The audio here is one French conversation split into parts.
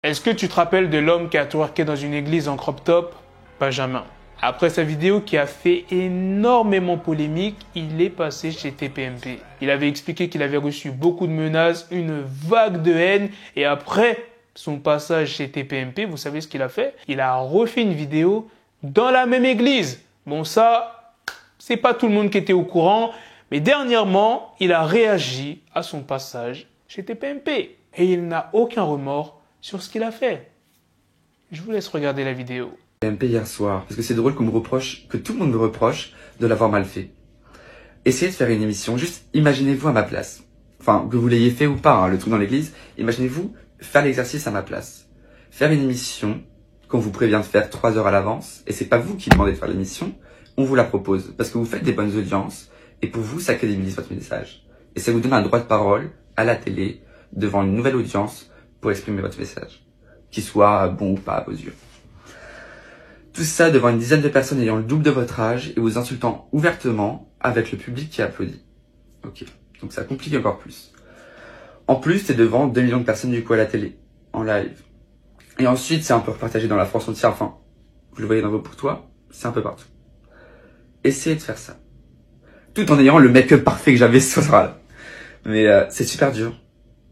Est-ce que tu te rappelles de l'homme qui a twerké dans une église en crop top? Benjamin. Après sa vidéo qui a fait énormément polémique, il est passé chez TPMP. Il avait expliqué qu'il avait reçu beaucoup de menaces, une vague de haine, et après son passage chez TPMP, vous savez ce qu'il a fait? Il a refait une vidéo dans la même église. Bon, ça, c'est pas tout le monde qui était au courant, mais dernièrement, il a réagi à son passage chez TPMP. Et il n'a aucun remords sur ce qu'il a fait. Je vous laisse regarder la vidéo. TPMP hier soir, parce que c'est drôle qu'on me reproche, que tout le monde me reproche de l'avoir mal fait. Essayez de faire une émission, juste imaginez-vous à ma place. Enfin, que vous l'ayez fait ou pas, hein, le truc dans l'église, imaginez-vous faire l'exercice à ma place. Faire une émission qu'on vous prévient de faire 3 heures à l'avance, et c'est pas vous qui demandez de faire l'émission, on vous la propose, parce que vous faites des bonnes audiences, et pour vous, ça crédibilise votre message. Et ça vous donne un droit de parole à la télé, devant une nouvelle audience, pour exprimer votre message. Qu'il soit bon ou pas à vos yeux. Tout ça devant une dizaine de personnes ayant le double de votre âge, et vous insultant ouvertement avec le public qui applaudit. Ok, donc ça complique encore plus. En plus, c'est devant 2 millions de personnes du coup à la télé, en live. Et ensuite, c'est un peu repartagé dans la France entière, enfin, vous le voyez dans vos pour toi, c'est un peu partout. Essayez de faire ça. Tout en ayant le make-up parfait que j'avais ce soir-là. Mais c'est super dur.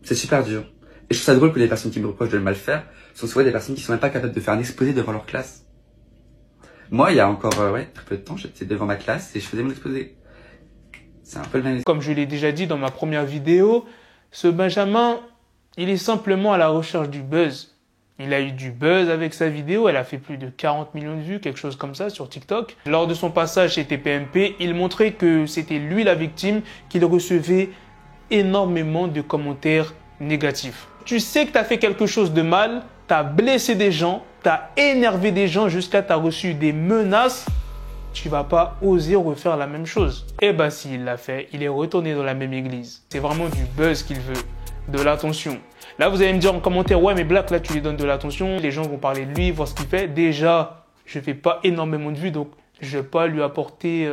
C'est super dur. Et je trouve ça drôle que les personnes qui me reprochent de le mal faire sont souvent des personnes qui sont même pas capables de faire un exposé devant leur classe. Moi, il y a encore très peu de temps, j'étais devant ma classe et je faisais mon exposé. C'est un peu le même. Comme je l'ai déjà dit dans ma première vidéo, ce Benjamin, il est simplement à la recherche du buzz. Il a eu du buzz avec sa vidéo, elle a fait plus de 40 millions de vues, quelque chose comme ça sur TikTok. Lors de son passage chez TPMP, il montrait que c'était lui la victime, qu'il recevait énormément de commentaires négatifs. Tu sais que tu as fait quelque chose de mal, tu as blessé des gens, tu as énervé des gens jusqu'à tu as reçu des menaces, tu vas pas oser refaire la même chose. Eh ben s'il l'a fait, il est retourné dans la même église. C'est vraiment du buzz qu'il veut, de l'attention. Là, vous allez me dire en commentaire, ouais, mais Black, là, tu lui donnes de l'attention. Les gens vont parler de lui, voir ce qu'il fait. Déjà, je fais pas énormément de vues, donc je vais pas lui apporter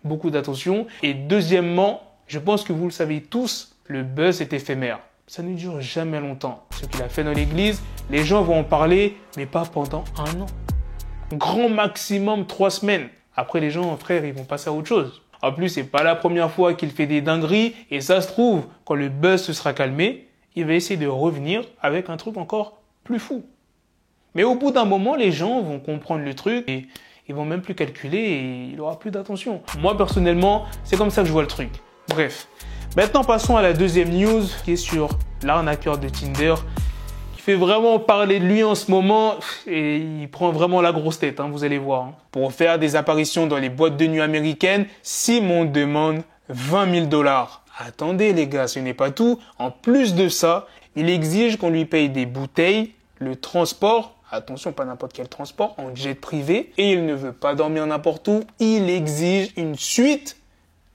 beaucoup d'attention. Et deuxièmement, je pense que vous le savez tous, le buzz est éphémère. Ça ne dure jamais longtemps. Ce qu'il a fait dans l'église, les gens vont en parler, mais pas pendant 1 an. Grand maximum 3 semaines. Après, les gens, frère, ils vont passer à autre chose. En plus, c'est pas la première fois qu'il fait des dingueries. Et ça se trouve, quand le buzz se sera calmé, il va essayer de revenir avec un truc encore plus fou. Mais au bout d'un moment, les gens vont comprendre le truc et ils vont même plus calculer et il aura plus d'attention. Moi, personnellement, c'est comme ça que je vois le truc. Bref. Maintenant, passons à la deuxième news qui est sur l'arnaqueur de Tinder qui fait vraiment parler de lui en ce moment et il prend vraiment la grosse tête, vous allez voir. Pour faire des apparitions dans les boîtes de nuit américaines, Simon demande 20 000 $. Attendez les gars, ce n'est pas tout. En plus de ça, il exige qu'on lui paye des bouteilles, le transport, attention pas n'importe quel transport, en jet privé. Et il ne veut pas dormir n'importe où, il exige une suite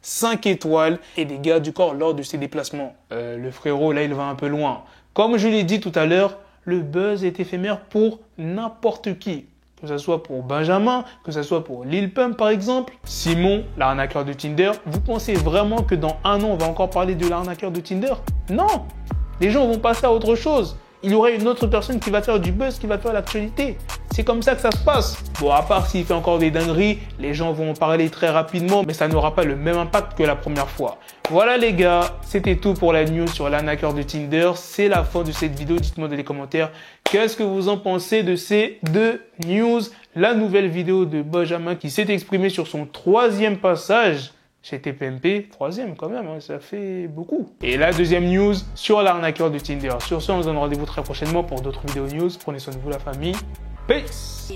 5 étoiles et des gardes du corps lors de ses déplacements. Le frérot là il va un peu loin. Comme je l'ai dit tout à l'heure, le buzz est éphémère pour n'importe qui. Que ce soit pour Benjamin, que ce soit pour Lil Pump par exemple. Simon, l'arnaqueur de Tinder, vous pensez vraiment que dans 1 an, on va encore parler de l'arnaqueur de Tinder? Non! Les gens vont passer à autre chose. Il y aura une autre personne qui va faire du buzz, qui va faire l'actualité. C'est comme ça que ça se passe. Bon, à part s'il fait encore des dingueries, les gens vont en parler très rapidement, mais ça n'aura pas le même impact que la première fois. Voilà les gars, c'était tout pour la news sur l'arnaqueur de Tinder. C'est la fin de cette vidéo. Dites-moi dans les commentaires qu'est-ce que vous en pensez de ces 2 news. La nouvelle vidéo de Benjamin qui s'est exprimé sur son 3e passage chez TPMP, 3e quand même, ça fait beaucoup. Et la deuxième news sur l'arnaqueur de Tinder. Sur ce, on se donne rendez-vous très prochainement pour d'autres vidéos news. Prenez soin de vous la famille. Peace!